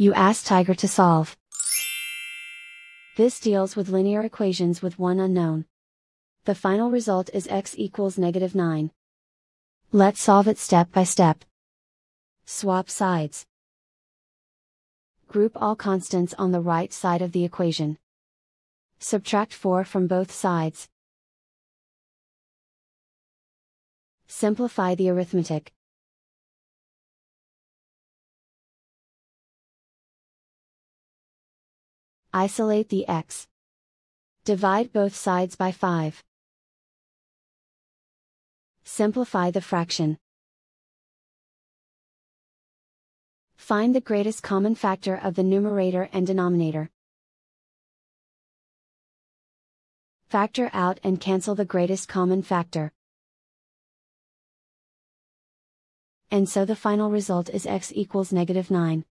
You ask Tiger to solve. This deals with linear equations with one unknown. The final result is x equals -9. Let's solve it step by step. Swap sides. Group all constants on the right side of the equation. Subtract 4 from both sides. Simplify the arithmetic. Isolate the x. Divide both sides by 5. Simplify the fraction. Find the greatest common factor of the numerator and denominator. Factor out and cancel the greatest common factor. And so the final result is x equals -9.